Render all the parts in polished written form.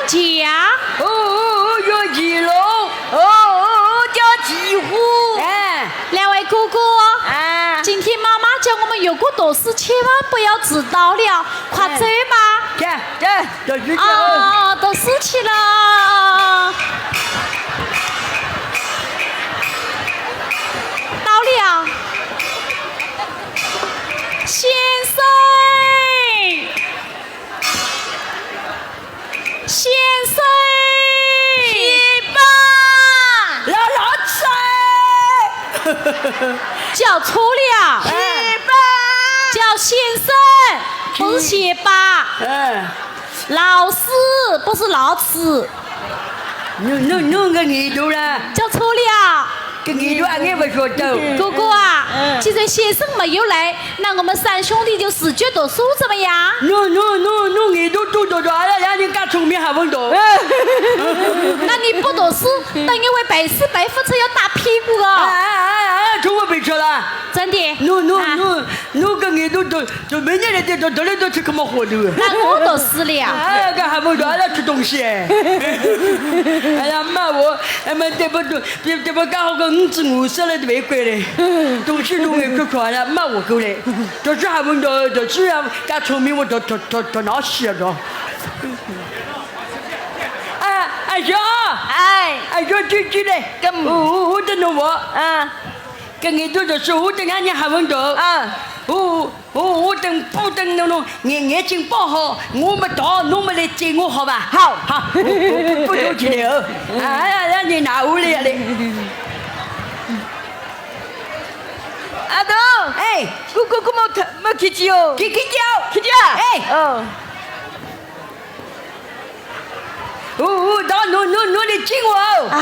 家。哦，叫鸡笼。叫鸡虎。哎，两位哥哥。今天妈妈叫我们有个大事，千万不要迟到了，快走吧。到时间。到事去了。到了，先生，先生，去吧，老三，叫错了，去吧，叫先生，不是学霸，老师不是老师，弄个耳朵了，叫错了。个耳朵俺也不说到。哥哥啊，既然先生没有来，那我们三兄弟就自觉读书怎么样？弄耳朵读了，让你干聪明还不懂。那你不读书，等于为背诗背副册要打屁股哦。从我背出了。真的。弄个耳朵读，每年来读来读去可没活路。那我读书了。个还不懂，还吃东西。哎呀妈我，妈这不刚好个50了都没过来，东西都没吃了，骂我过来。就是还不懂，就是要干聪明，我到哪去了？阿兄，阿兄进来，我等着我。跟你读的书，我等俺你还不懂。我等不等弄眼睛包好，我们到侬们来接我好吧？好，不着急了。让你拿回来了。阿东，哥没开酒，开酒，到侬来接我。好，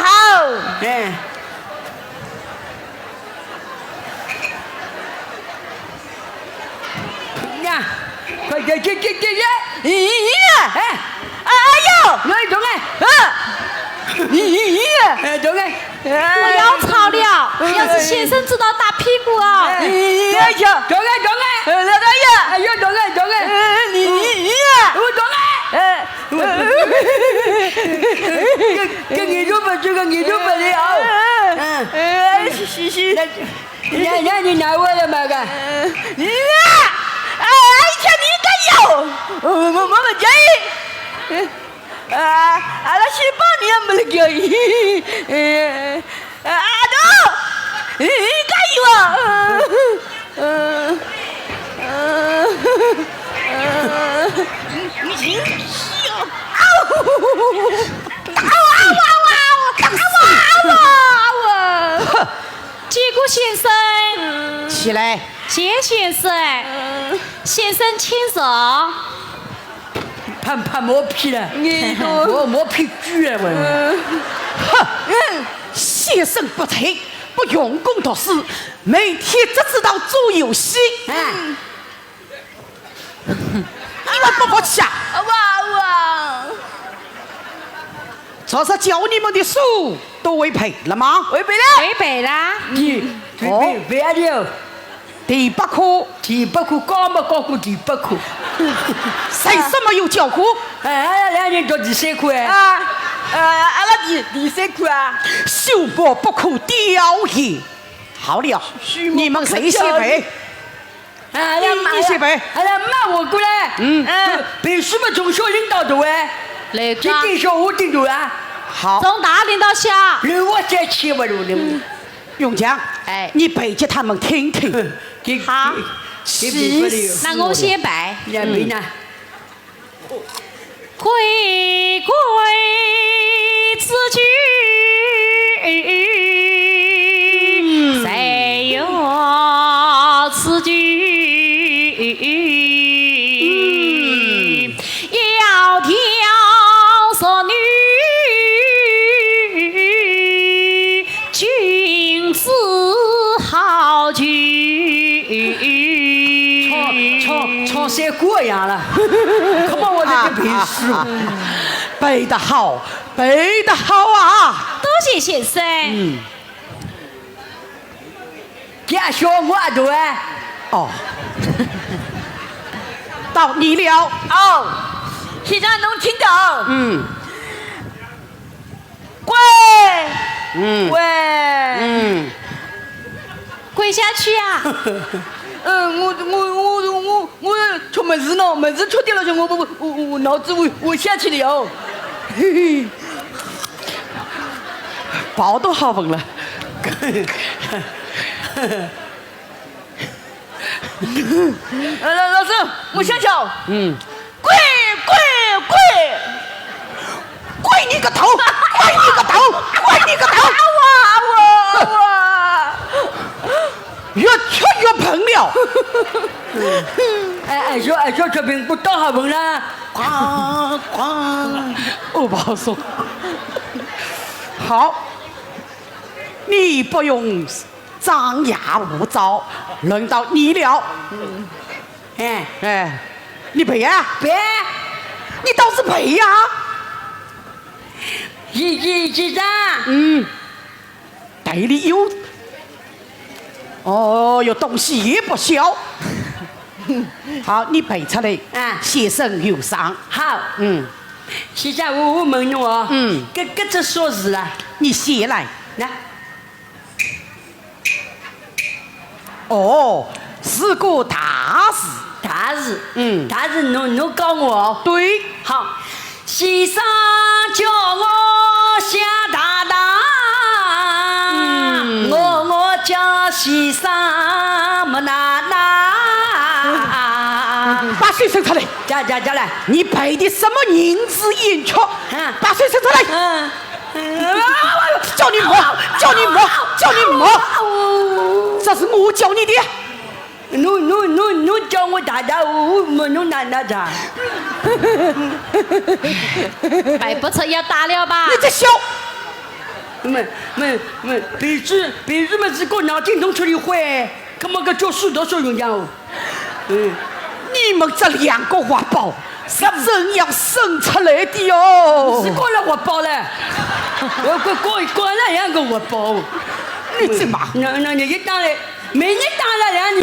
快点！哎呦，来动哎！动哎！不要吵了，要是先生知道打屁股啊！动哎！老大爷，哎呦，动哎！我动哎！跟你说吧，这个你就不了。是，让你拿我了嘛个？以前你敢要？我们建议。那西巴你也没得建议。阿东，你敢要啊？你行？结果先生，起来。谢先生，先生请坐。怕磨皮了，我磨皮锯了我。先生不才，不用功读书，每天只知道做游戏。你们不服气啊？这是教你们的书都违背了吗？违背了。违背啦。违了。第8课，刚没教过第8课，谁什么有教过？两人读第3课阿拉第3课修补不可雕也。好了，你们谁先背？你先背。骂我过来。背书嘛，从小领导读哎。来，今天小我领导啊。好。从大领到小。我再切不入的。永江，你背给他们听听。好，那我先背。你背呢？回归此句，谁有此句？窈窕淑女，君子好逑。唱山歌一样了，可把我这个背书背得好，背得好啊！多谢先生。家小我读哎。到你了。现在能听到。跪，跪，跪下去啊！我出门子呢，门子出掉了就我脑子我下去了。嘿嘿，包都好稳了。老师，我想想。跪你个头！跪你个头！跪你个头！越吃越胖了。哎说这边不倒下稳了。我不好说。好，你不用张牙舞爪，轮到你了。哎，你背呀？背。你倒是背呀！一张。袋里有。有东西也不小。好，你背出来。先生有赏。好。现在我问你哦。跟这说字了。你写来。来。是个大事。大事。大事侬教我哦。对。好。先生叫我下大当。我叫先生没拿。把水伸出来。叫来。你背的什么银子银雀？把水伸出来。叫你摸。这是我教你的。侬叫我大大，我没侬拿啥。摆不出要打了吧？你在笑。没，鼻子嘛是个脑筋动出的坏，干嘛个教书多少用样哦？你们这两个活宝是怎样生出来的哟？是过了活宝了，我过了两个活宝。你这嘛？那你一打来，每年打了2年。